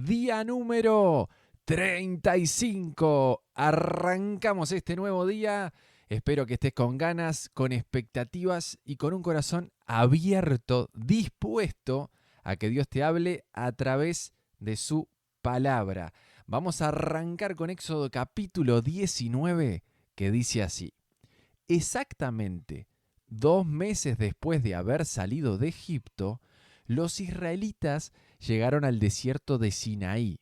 Día número 35. Arrancamos este nuevo día. Espero que estés con ganas, con expectativas y con un corazón abierto, dispuesto a que Dios te hable a través de su palabra. Vamos a arrancar con Éxodo capítulo 19, que dice así. Exactamente 2 meses después de haber salido de Egipto, los israelitas llegaron al desierto de Sinaí.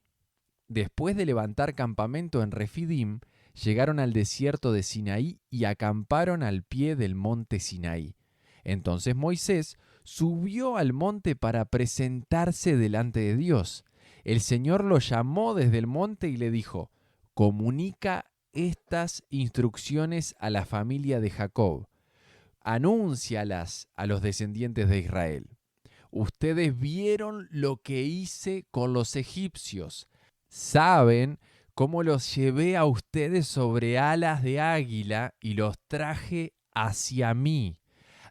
Después de levantar campamento en Refidim, llegaron al desierto de Sinaí y acamparon al pie del monte Sinaí. Entonces Moisés subió al monte para presentarse delante de Dios. El Señor lo llamó desde el monte y le dijo: comunica estas instrucciones a la familia de Jacob. Anúncialas a los descendientes de Israel. Ustedes vieron lo que hice con los egipcios. Saben cómo los llevé a ustedes sobre alas de águila y los traje hacia mí.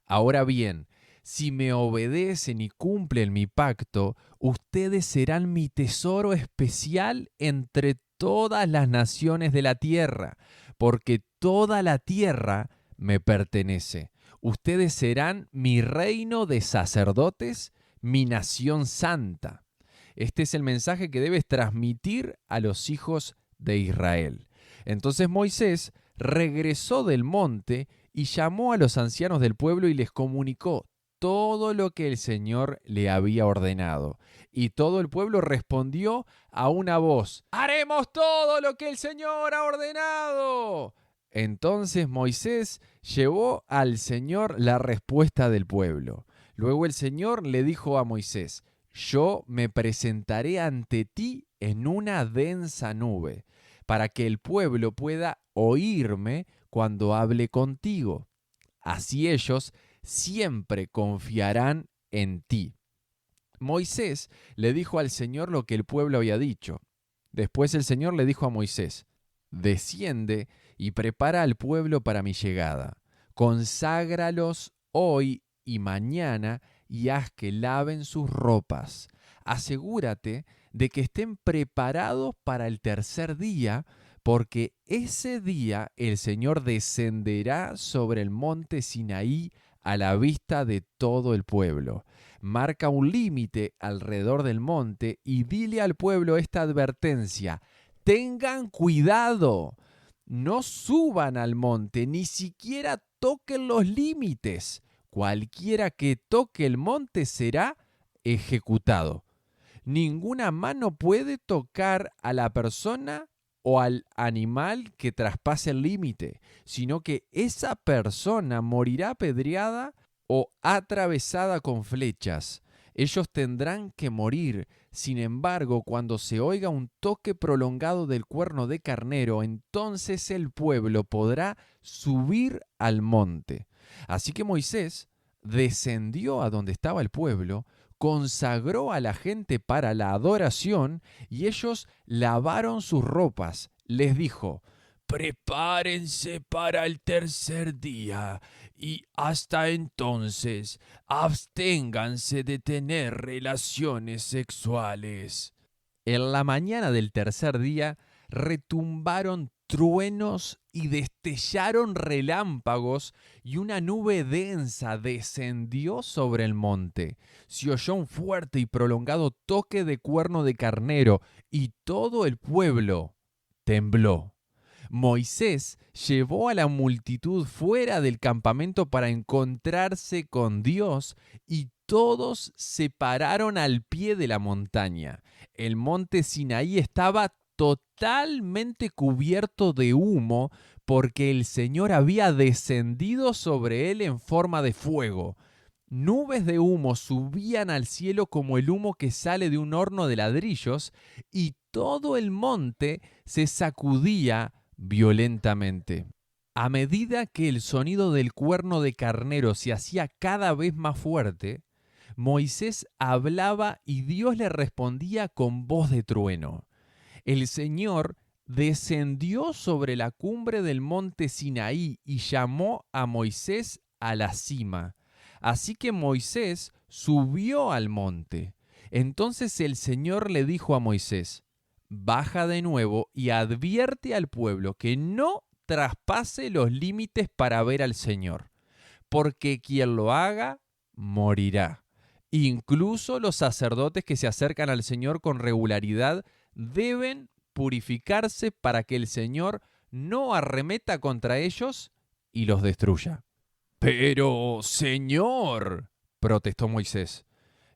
Ahora bien, si me obedecen y cumplen mi pacto, ustedes serán mi tesoro especial entre todas las naciones de la tierra, porque toda la tierra me pertenece. Ustedes serán mi reino de sacerdotes, mi nación santa. Este es el mensaje que debes transmitir a los hijos de Israel. Entonces Moisés regresó del monte y llamó a los ancianos del pueblo y les comunicó todo lo que el Señor le había ordenado. Y todo el pueblo respondió a una voz: ¡haremos todo lo que el Señor ha ordenado! Entonces Moisés llevó al Señor la respuesta del pueblo. Luego el Señor le dijo a Moisés: yo me presentaré ante ti en una densa nube, para que el pueblo pueda oírme cuando hable contigo. Así ellos siempre confiarán en ti. Moisés le dijo al Señor lo que el pueblo había dicho. Después el Señor le dijo a Moisés: desciende y prepara al pueblo para mi llegada. Conságralos hoy y mañana y haz que laven sus ropas. Asegúrate de que estén preparados para el tercer día, porque ese día el Señor descenderá sobre el monte Sinaí a la vista de todo el pueblo. Marca un límite alrededor del monte y dile al pueblo esta advertencia: tengan cuidado, no suban al monte, ni siquiera toquen los límites. Cualquiera que toque el monte será ejecutado. Ninguna mano puede tocar a la persona o al animal que traspase el límite, sino que esa persona morirá apedreada o atravesada con flechas. Ellos tendrán que morir. Sin embargo, cuando se oiga un toque prolongado del cuerno de carnero, entonces el pueblo podrá subir al monte. Así que Moisés descendió a donde estaba el pueblo, consagró a la gente para la adoración y ellos lavaron sus ropas. Les dijo: prepárense para el tercer día y hasta entonces absténganse de tener relaciones sexuales. En la mañana del tercer día retumbaron truenos y destellaron relámpagos y una nube densa descendió sobre el monte. Se oyó un fuerte y prolongado toque de cuerno de carnero y todo el pueblo tembló. Moisés llevó a la multitud fuera del campamento para encontrarse con Dios y todos se pararon al pie de la montaña. El monte Sinaí estaba totalmente cubierto de humo porque el Señor había descendido sobre él en forma de fuego. Nubes de humo subían al cielo como el humo que sale de un horno de ladrillos y todo el monte se sacudía violentamente. A medida que el sonido del cuerno de carnero se hacía cada vez más fuerte, Moisés hablaba y Dios le respondía con voz de trueno. El Señor descendió sobre la cumbre del monte Sinaí y llamó a Moisés a la cima. Así que Moisés subió al monte. Entonces el Señor le dijo a Moisés: baja de nuevo y advierte al pueblo que no traspase los límites para ver al Señor, porque quien lo haga morirá. Incluso los sacerdotes que se acercan al Señor con regularidad deben purificarse para que el Señor no arremeta contra ellos y los destruya. Pero, Señor, protestó Moisés,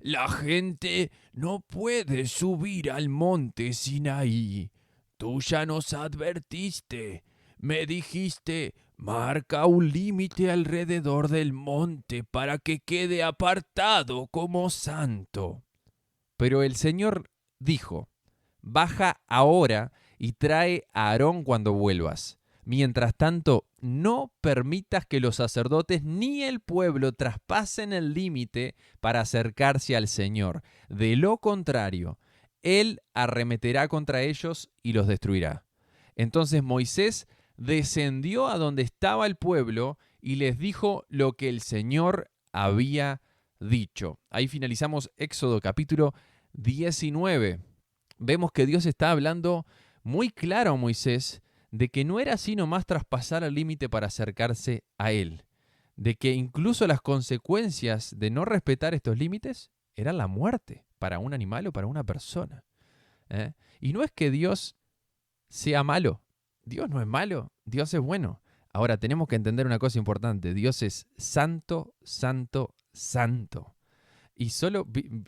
la gente no puede subir al monte Sinaí. Tú ya nos advertiste. Me dijiste: marca un límite alrededor del monte para que quede apartado como santo. Pero el Señor dijo: baja ahora y trae a Aarón cuando vuelvas. Mientras tanto, no permitas que los sacerdotes ni el pueblo traspasen el límite para acercarse al Señor. De lo contrario, Él arremeterá contra ellos y los destruirá. Entonces Moisés descendió a donde estaba el pueblo y les dijo lo que el Señor había dicho. Ahí finalizamos Éxodo capítulo 19. Vemos que Dios está hablando muy claro a Moisés de que no era así nomás traspasar el límite para acercarse a Él, de que incluso las consecuencias de no respetar estos límites eran la muerte para un animal o para una persona. Y no es que Dios sea malo. Dios no es malo, Dios es bueno. Ahora tenemos que entender una cosa importante: Dios es santo, santo, santo. Y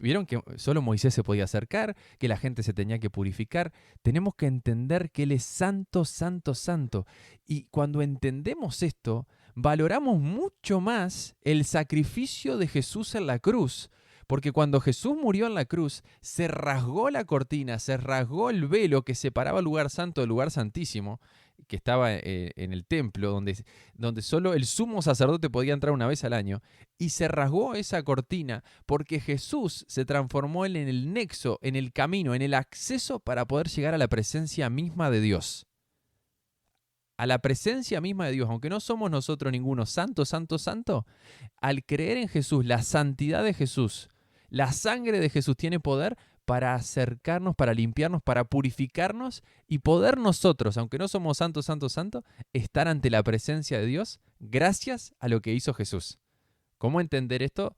vieron que solo Moisés se podía acercar, que la gente se tenía que purificar. Tenemos que entender que Él es santo, santo, santo. Y cuando entendemos esto, valoramos mucho más el sacrificio de Jesús en la cruz. Porque cuando Jesús murió en la cruz, se rasgó la cortina, se rasgó el velo que separaba el lugar santo del lugar santísimo, que estaba en el templo, donde solo el sumo sacerdote podía entrar una vez al año, y se rasgó esa cortina porque Jesús se transformó en el nexo, en el camino, en el acceso para poder llegar a la presencia misma de Dios. A la presencia misma de Dios, aunque no somos nosotros ninguno santo, santo, santo, al creer en Jesús, la santidad de Jesús, la sangre de Jesús tiene poder para acercarnos, para limpiarnos, para purificarnos y poder nosotros, aunque no somos santos, santos, santos, estar ante la presencia de Dios gracias a lo que hizo Jesús. ¿Cómo entender esto?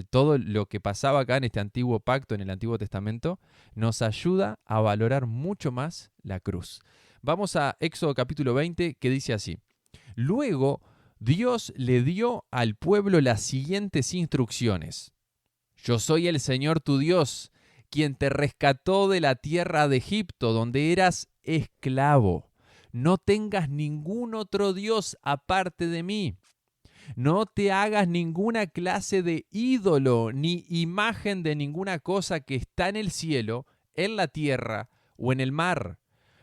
Todo lo que pasaba acá en este antiguo pacto, en el Antiguo Testamento, nos ayuda a valorar mucho más la cruz. Vamos a Éxodo capítulo 20, que dice así: luego Dios le dio al pueblo las siguientes instrucciones. Yo soy el Señor tu Dios, quien te rescató de la tierra de Egipto, donde eras esclavo. No tengas ningún otro Dios aparte de mí. No te hagas ninguna clase de ídolo ni imagen de ninguna cosa que está en el cielo, en la tierra o en el mar.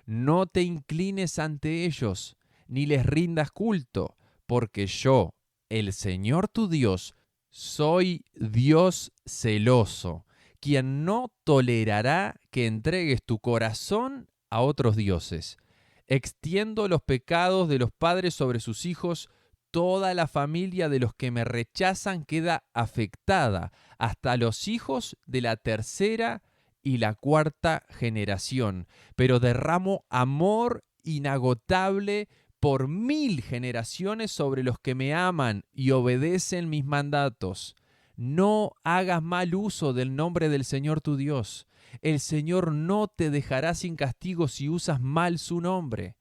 No te inclines ante ellos, ni les rindas culto, porque yo, el Señor tu Dios, soy Dios celoso, quien no tolerará que entregues tu corazón a otros dioses. Extiendo los pecados de los padres sobre sus hijos. Toda la familia de los que me rechazan queda afectada, hasta los hijos de la tercera y la cuarta generación. Pero derramo amor inagotable por 1000 generaciones sobre los que me aman y obedecen mis mandatos. No hagas mal uso del nombre del Señor tu Dios. El Señor no te dejará sin castigo si usas mal su nombre.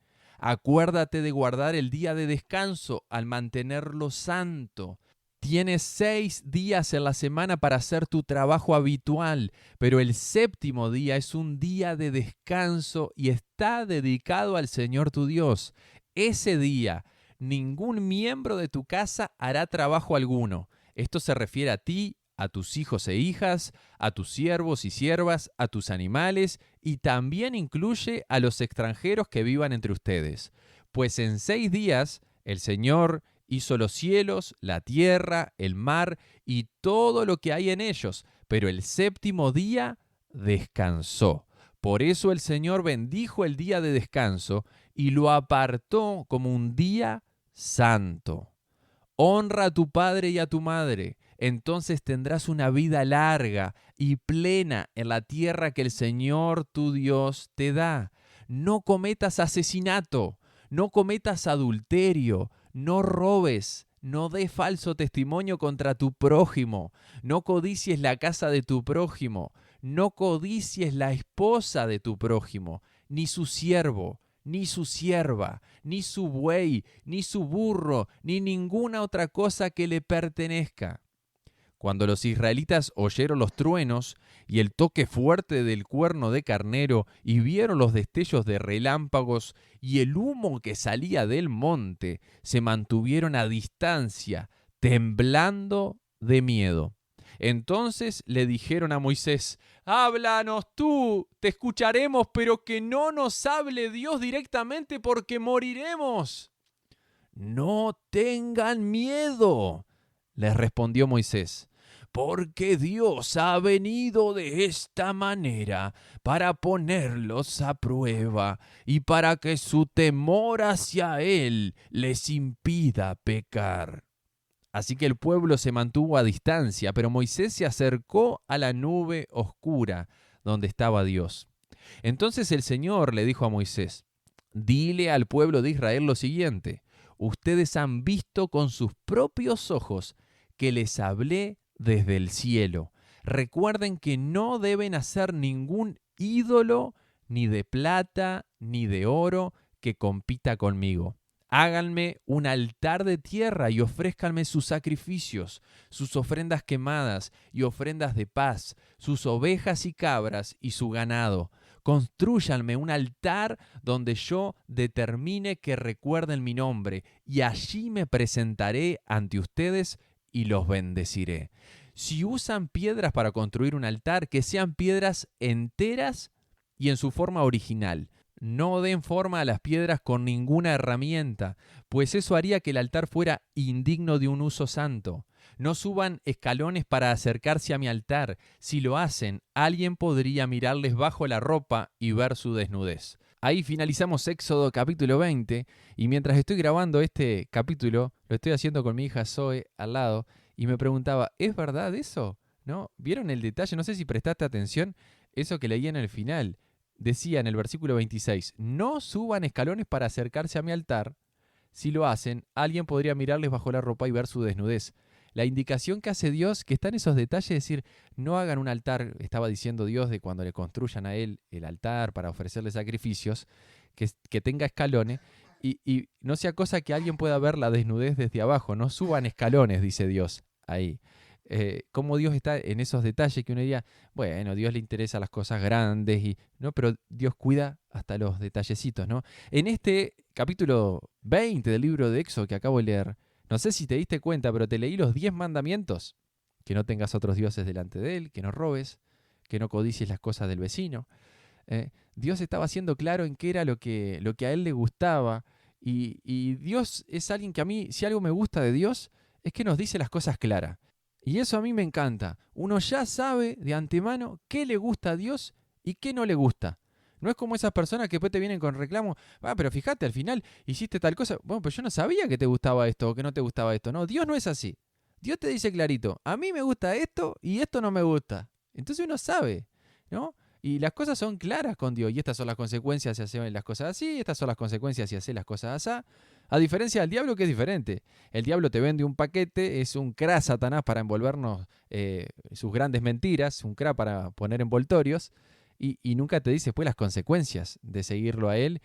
Acuérdate de guardar el día de descanso al mantenerlo santo. Tienes 6 días en la semana para hacer tu trabajo habitual, pero el séptimo día es un día de descanso y está dedicado al Señor tu Dios. Ese día, ningún miembro de tu casa hará trabajo alguno. Esto se refiere a ti, a tus hijos e hijas, a tus siervos y siervas, a tus animales, y también incluye a los extranjeros que vivan entre ustedes. Pues en 6 días el Señor hizo los cielos, la tierra, el mar y todo lo que hay en ellos, pero el séptimo día descansó. Por eso el Señor bendijo el día de descanso y lo apartó como un día santo. Honra a tu padre y a tu madre. entonces tendrás una vida larga y plena en la tierra que el Señor tu Dios te da. No cometas asesinato, no cometas adulterio, no robes, no des falso testimonio contra tu prójimo, no codicies la casa de tu prójimo, no codicies la esposa de tu prójimo, ni su siervo, ni su sierva, ni su buey, ni su burro, ni ninguna otra cosa que le pertenezca. Cuando los israelitas oyeron los truenos y el toque fuerte del cuerno de carnero y vieron los destellos de relámpagos y el humo que salía del monte, se mantuvieron a distancia, temblando de miedo. Entonces le dijeron a Moisés: háblanos tú, te escucharemos, pero que no nos hable Dios directamente porque moriremos. No tengan miedo, les respondió Moisés, porque Dios ha venido de esta manera para ponerlos a prueba y para que su temor hacia Él les impida pecar. Así que el pueblo se mantuvo a distancia, pero Moisés se acercó a la nube oscura donde estaba Dios. Entonces el Señor le dijo a Moisés: dile al pueblo de Israel lo siguiente: ustedes han visto con sus propios ojos que les hablé desde el cielo. Recuerden que no deben hacer ningún ídolo, ni de plata, ni de oro, que compita conmigo. Háganme un altar de tierra y ofrézcanme sus sacrificios, sus ofrendas quemadas y ofrendas de paz, sus ovejas y cabras y su ganado. Constrúyanme un altar donde yo determine que recuerden mi nombre, y allí me presentaré ante ustedes y los bendeciré. Si usan piedras para construir un altar, que sean piedras enteras y en su forma original. No den forma a las piedras con ninguna herramienta, pues eso haría que el altar fuera indigno de un uso santo. No suban escalones para acercarse a mi altar. Si lo hacen, alguien podría mirarles bajo la ropa y ver su desnudez. Ahí finalizamos Éxodo capítulo 20, y mientras estoy grabando este capítulo, lo estoy haciendo con mi hija Zoe al lado, y me preguntaba: ¿es verdad eso? ¿No? ¿Vieron el detalle? No sé si prestaste atención, eso que leí en el final. Decía en el versículo 26, no suban escalones para acercarse a mi altar. Si lo hacen, alguien podría mirarles bajo la ropa y ver su desnudez. La indicación que hace Dios, que está en esos detalles, es decir, no hagan un altar, estaba diciendo Dios, de cuando le construyan a Él el altar para ofrecerle sacrificios, que tenga escalones, y no sea cosa que alguien pueda ver la desnudez desde abajo. No suban escalones, dice Dios ahí. Cómo Dios está en esos detalles que uno diría: bueno, Dios le interesa las cosas grandes, ¿no? Pero Dios cuida hasta los detallecitos, ¿no? En este capítulo 20 del libro de Éxodo que acabo de leer, no sé si te diste cuenta, pero te leí los 10 mandamientos: que no tengas otros dioses delante de él, que no robes, que no codicies las cosas del vecino. Dios estaba siendo claro en qué era lo que a él le gustaba, y Dios es alguien que a mí, si algo me gusta de Dios, es que nos dice las cosas claras. Y eso a mí me encanta. Uno ya sabe de antemano qué le gusta a Dios y qué no le gusta. No es como esas personas que después te vienen con reclamos: pero fíjate, al final hiciste tal cosa. Bueno, pero yo no sabía que te gustaba esto o que no te gustaba esto. No, Dios no es así. Dios te dice clarito: a mí me gusta esto y esto no me gusta. Entonces uno sabe, ¿no? Y las cosas son claras con Dios. Y estas son las consecuencias si hacemos las cosas así, estas son las consecuencias si haces las cosas así. A diferencia del diablo, que es diferente. El diablo te vende un paquete, es un cra Satanás para envolvernos sus grandes mentiras, un cra para poner envoltorios, y nunca te dice pues las consecuencias de seguirlo a él.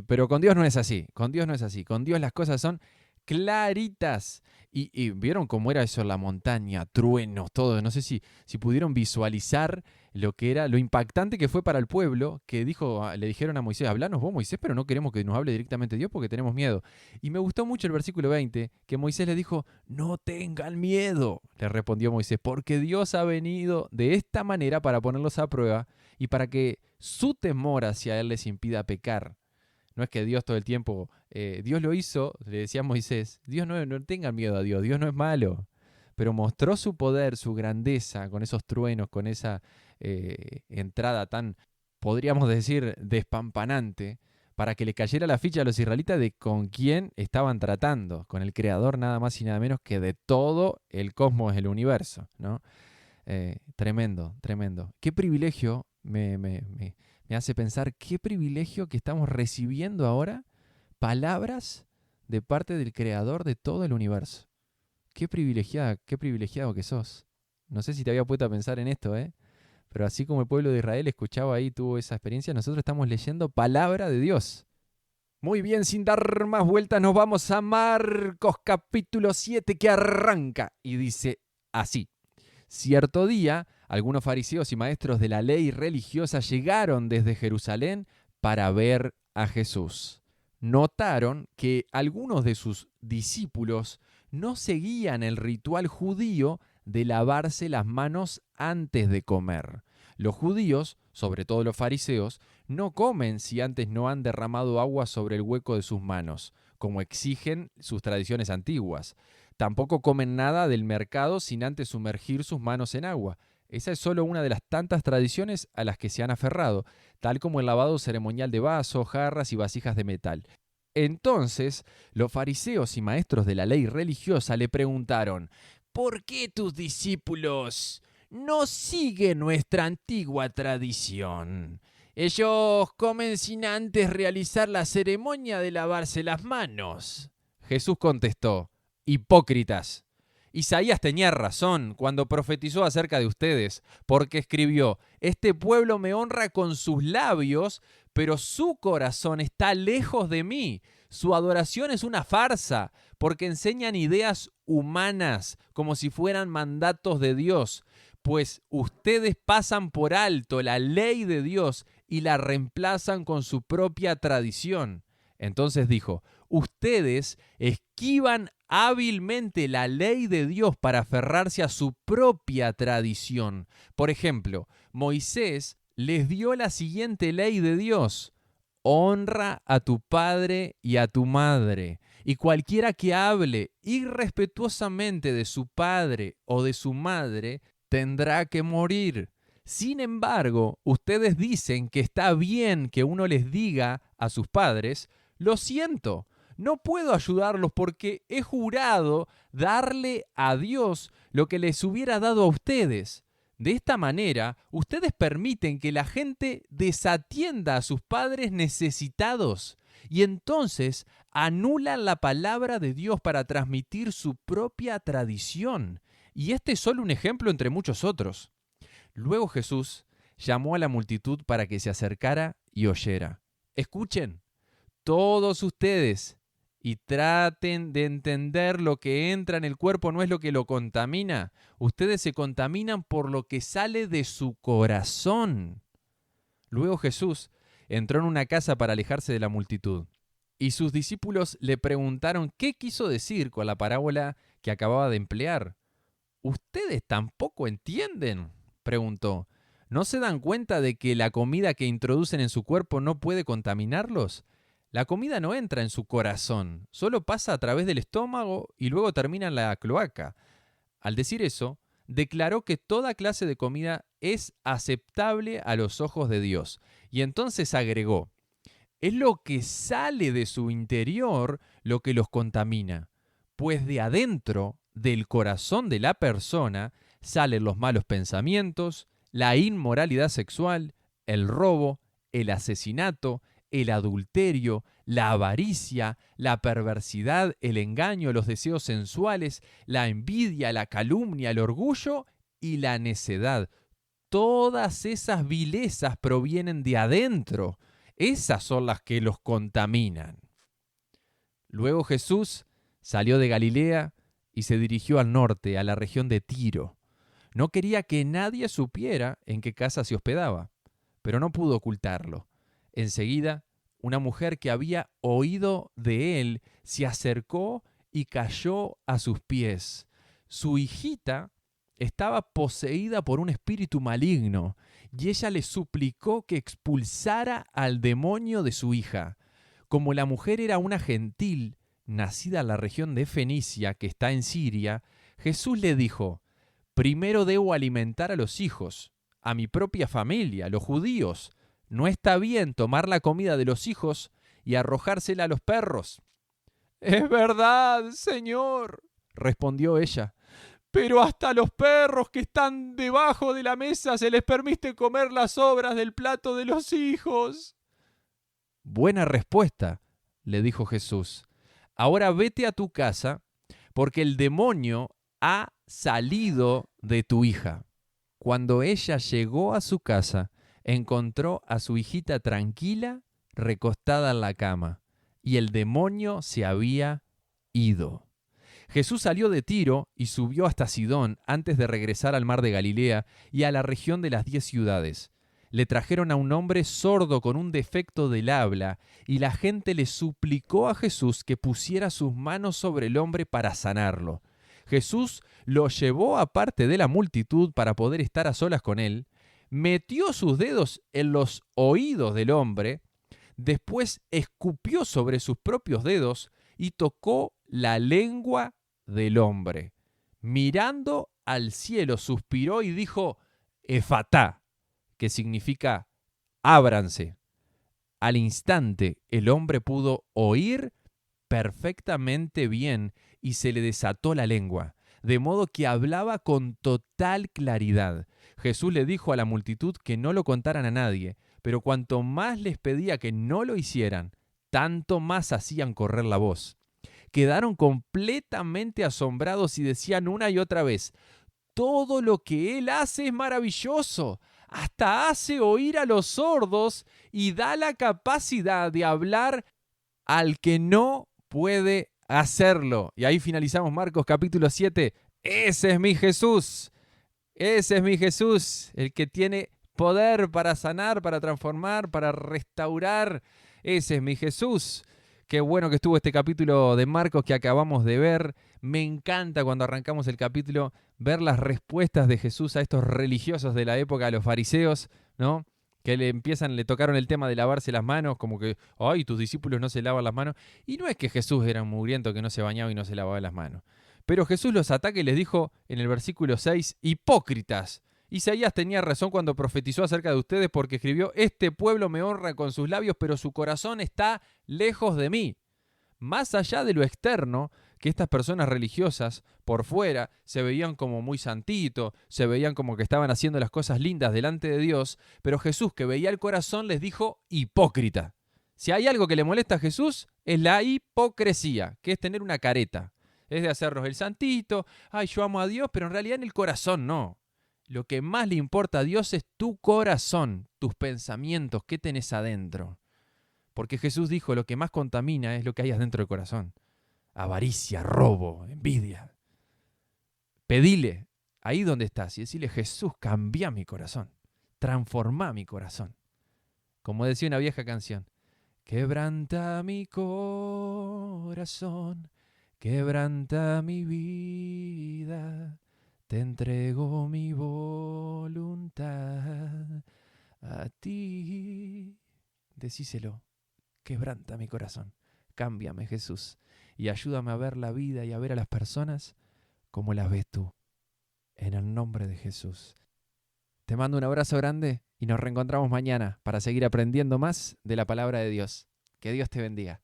Pero con Dios no es así, con Dios no es así. Con Dios las cosas son claritas. Y vieron cómo era eso, la montaña, truenos, todo. No sé si pudieron visualizar lo que era, lo impactante que fue para el pueblo, que le dijeron a Moisés: hablanos vos, Moisés, pero no queremos que nos hable directamente Dios porque tenemos miedo. Y me gustó mucho el versículo 20, que Moisés le dijo: no tengan miedo, le respondió Moisés, porque Dios ha venido de esta manera para ponerlos a prueba y para que su temor hacia él les impida pecar. No es que Dios todo el tiempo, Dios lo hizo, le decía a Moisés: Dios no tengan miedo a Dios, Dios no es malo. Pero mostró su poder, su grandeza, con esos truenos, con esa entrada tan, podríamos decir, despampanante, para que le cayera la ficha a los israelitas de con quién estaban tratando, con el creador nada más y nada menos que de todo el cosmos, el universo, ¿no? Tremendo, tremendo. Qué privilegio, me hace pensar, qué privilegio que estamos recibiendo ahora palabras de parte del creador de todo el universo. Qué privilegiado que sos. No sé si te había puesto a pensar en esto, pero así como el pueblo de Israel escuchaba ahí, tuvo esa experiencia, nosotros estamos leyendo palabra de Dios. Muy bien, sin dar más vueltas, nos vamos a Marcos capítulo 7 que arranca y dice así. Cierto día, algunos fariseos y maestros de la ley religiosa llegaron desde Jerusalén para ver a Jesús. Notaron que algunos de sus discípulos no seguían el ritual judío de lavarse las manos antes de comer. Los judíos, sobre todo los fariseos, no comen si antes no han derramado agua sobre el hueco de sus manos, como exigen sus tradiciones antiguas. Tampoco comen nada del mercado sin antes sumergir sus manos en agua. Esa es solo una de las tantas tradiciones a las que se han aferrado, tal como el lavado ceremonial de vasos, jarras y vasijas de metal. Entonces, los fariseos y maestros de la ley religiosa le preguntaron, ¿por qué tus discípulos no siguen nuestra antigua tradición? Ellos comen sin antes realizar la ceremonia de lavarse las manos. Jesús contestó, hipócritas. Isaías tenía razón cuando profetizó acerca de ustedes, porque escribió, este pueblo me honra con sus labios, pero su corazón está lejos de mí. Su adoración es una farsa, porque enseñan ideas humanas como si fueran mandatos de Dios, pues ustedes pasan por alto la ley de Dios y la reemplazan con su propia tradición. Entonces dijo, ustedes esquivan hábilmente la ley de Dios para aferrarse a su propia tradición. Por ejemplo, Moisés les dio la siguiente ley de Dios. Honra a tu padre y a tu madre. Y cualquiera que hable irrespetuosamente de su padre o de su madre tendrá que morir. Sin embargo, ustedes dicen que está bien que uno les diga a sus padres, lo siento, no puedo ayudarlos porque he jurado darle a Dios lo que les hubiera dado a ustedes. De esta manera, ustedes permiten que la gente desatienda a sus padres necesitados y entonces anulan la palabra de Dios para transmitir su propia tradición. Y este es solo un ejemplo entre muchos otros. Luego Jesús llamó a la multitud para que se acercara y oyera. Escuchen, todos ustedes, y traten de entender lo que entra en el cuerpo no es lo que lo contamina. Ustedes se contaminan por lo que sale de su corazón. Luego Jesús entró en una casa para alejarse de la multitud. Y sus discípulos le preguntaron qué quiso decir con la parábola que acababa de emplear. ¿Ustedes tampoco entienden?, preguntó. ¿No se dan cuenta de que la comida que introducen en su cuerpo no puede contaminarlos? La comida no entra en su corazón, solo pasa a través del estómago y luego termina en la cloaca. Al decir eso, declaró que toda clase de comida es aceptable a los ojos de Dios. Y entonces agregó, es lo que sale de su interior lo que los contamina, pues de adentro, del corazón de la persona, salen los malos pensamientos, la inmoralidad sexual, el robo, el asesinato, el adulterio, la avaricia, la perversidad, el engaño, los deseos sensuales, la envidia, la calumnia, el orgullo y la necedad. Todas esas vilezas provienen de adentro. Esas son las que los contaminan. Luego Jesús salió de Galilea y se dirigió al norte, a la región de Tiro. No quería que nadie supiera en qué casa se hospedaba, pero no pudo ocultarlo. Enseguida, una mujer que había oído de él se acercó y cayó a sus pies. Su hijita estaba poseída por un espíritu maligno y ella le suplicó que expulsara al demonio de su hija. Como la mujer era una gentil, nacida en la región de Fenicia, que está en Siria, Jesús le dijo, primero debo alimentar a los hijos, a mi propia familia, los judíos. No está bien tomar la comida de los hijos y arrojársela a los perros. «Es verdad, Señor», respondió ella, «pero hasta a los perros que están debajo de la mesa se les permite comer las sobras del plato de los hijos». «Buena respuesta», le dijo Jesús. «Ahora vete a tu casa, porque el demonio ha salido de tu hija». Cuando ella llegó a su casa, encontró a su hijita tranquila, recostada en la cama, y el demonio se había ido. Jesús salió de Tiro y subió hasta Sidón antes de regresar al mar de Galilea y a la región de las 10 ciudades. Le trajeron a un hombre sordo con un defecto del habla, y la gente le suplicó a Jesús que pusiera sus manos sobre el hombre para sanarlo. Jesús lo llevó aparte de la multitud para poder estar a solas con él, metió sus dedos en los oídos del hombre, después escupió sobre sus propios dedos y tocó la lengua del hombre. Mirando al cielo, suspiró y dijo, Efatá, que significa ábranse. Al instante, el hombre pudo oír perfectamente bien y se le desató la lengua, de modo que hablaba con total claridad. Jesús le dijo a la multitud que no lo contaran a nadie, pero cuanto más les pedía que no lo hicieran, tanto más hacían correr la voz. Quedaron completamente asombrados y decían una y otra vez, todo lo que Él hace es maravilloso. Hasta hace oír a los sordos y da la capacidad de hablar al que no puede hacerlo. Y ahí finalizamos Marcos capítulo 7. Ese es mi Jesús. Ese es mi Jesús, el que tiene poder para sanar, para transformar, para restaurar. Ese es mi Jesús. Qué bueno que estuvo este capítulo de Marcos que acabamos de ver. Me encanta cuando arrancamos el capítulo ver las respuestas de Jesús a estos religiosos de la época, a los fariseos, ¿no? Que le tocaron el tema de lavarse las manos, como que, ay, tus discípulos no se lavan las manos. Y no es que Jesús era un mugriento que no se bañaba y no se lavaba las manos. Pero Jesús los ataca y les dijo en el versículo 6, hipócritas. Isaías tenía razón cuando profetizó acerca de ustedes porque escribió, este pueblo me honra con sus labios, pero su corazón está lejos de mí. Más allá de lo externo, que estas personas religiosas por fuera se veían como muy santitos, se veían como que estaban haciendo las cosas lindas delante de Dios, pero Jesús, que veía el corazón, les dijo hipócrita. Si hay algo que le molesta a Jesús, es la hipocresía, que es tener una careta. Es de hacernos el santito, ay, yo amo a Dios, pero en realidad en el corazón no. Lo que más le importa a Dios es tu corazón, tus pensamientos, qué tenés adentro. Porque Jesús dijo, lo que más contamina es lo que hay adentro del corazón. Avaricia, robo, envidia. Pedile ahí donde estás y decirle, Jesús, cambia mi corazón, transforma mi corazón. Como decía una vieja canción, quebranta mi corazón, quebranta mi vida, te entrego mi voluntad a ti. Decíselo, quebranta mi corazón, cámbiame Jesús y ayúdame a ver la vida y a ver a las personas como las ves tú. En el nombre de Jesús. Te mando un abrazo grande y nos reencontramos mañana para seguir aprendiendo más de la palabra de Dios. Que Dios te bendiga.